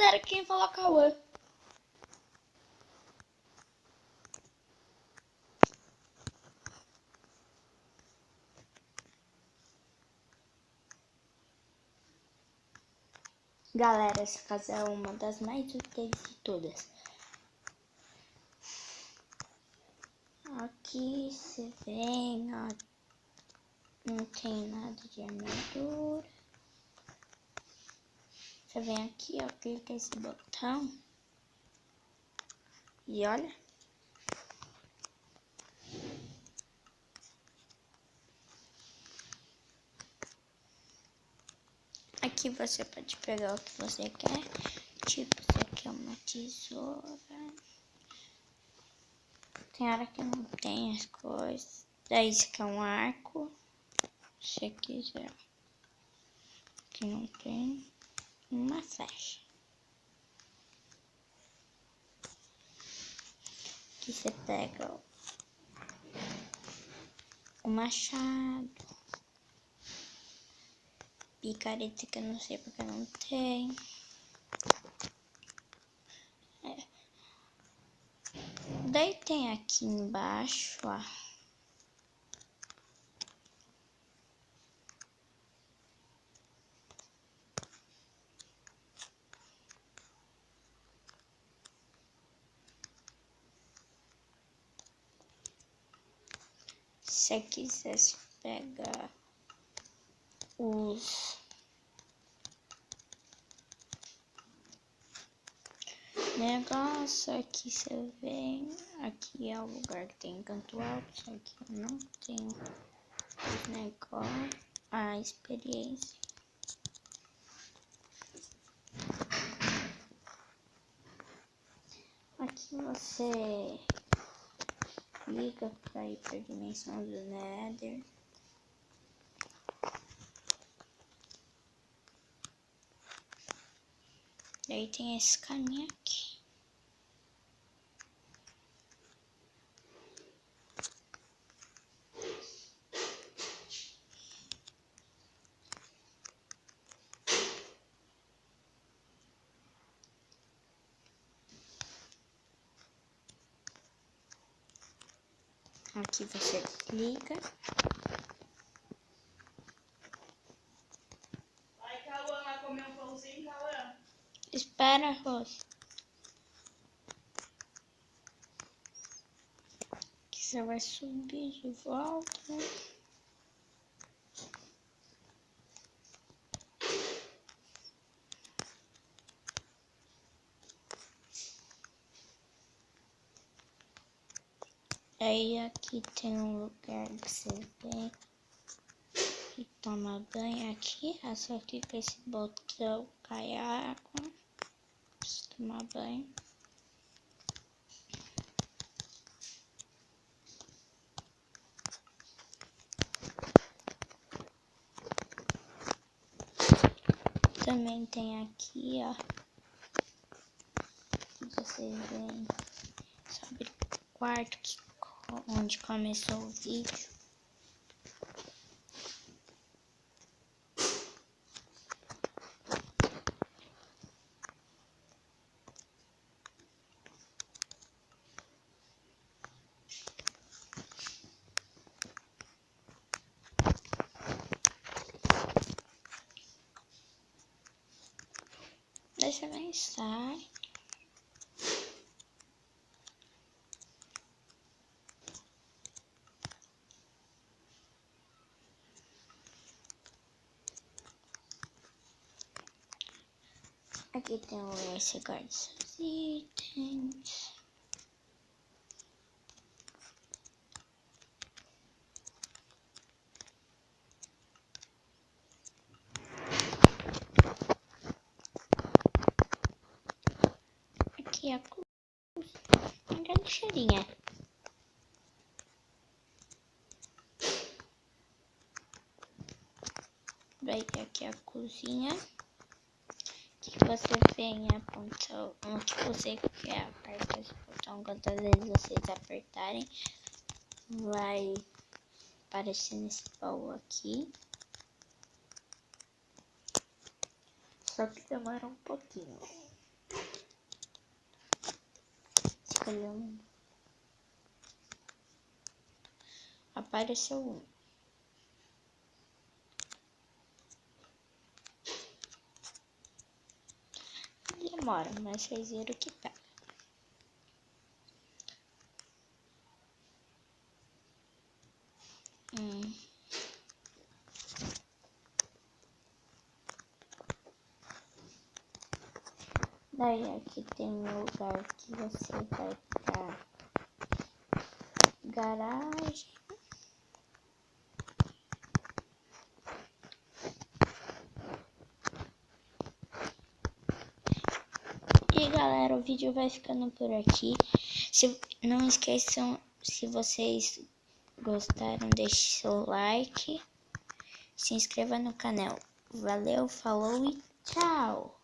galera, quem falou Cauã? Galera, essa casa é uma das mais úteis de todas. Aqui você vem, ó, não tem nada de armadura. Você vem aqui, ó, clica esse botão e olha. Aqui você pode pegar o que você quer. Tipo, isso aqui é uma tesoura. Tem hora que não tem as coisas. Daí isso aqui é um arco. Se quiser. Aqui não tem. Uma flecha. Aqui você pega o machado. Picareta que eu não sei porque não tem. Daí tem aqui embaixo, ó. Se quiser pegar os negócios, aqui você vem. Aqui é o lugar que tem canto alto, só que não tem os negócios, a experiência. Aqui você liga para ir para a dimensão do Nether. Daí tem esse caminho aqui. Aqui você clica. Vai, Cauã, vai comer um pãozinho, Cauã? Espera, Rose. Aqui você vai subir de volta. Aí aqui tem um lugar que você vem e toma banho aqui. É só clicar esse botão, cai água, você tomar banho. Também tem aqui, ó, que você vem sobre o quarto onde começou o vídeo. Daí você vem e sai. Aqui tem o lugar que você guarda seus itens. Aqui é a cozinha. Cadê a cheirinha? Daí tem aqui a cozinha. Que você vem e aponta o que você quer. Aperta esse botão quantas vezes vocês apertarem. Vai aparecer nesse baú aqui. Só que demora um pouquinho. escolher um. Apareceu um. Demora, mas vocês viram que tá. Daí aqui tem um lugar que você vai pra garagem. E galera, o vídeo vai ficando por aqui. Não esqueçam, se vocês gostaram, deixe seu like. Se inscreva no canal. Valeu, falou e tchau!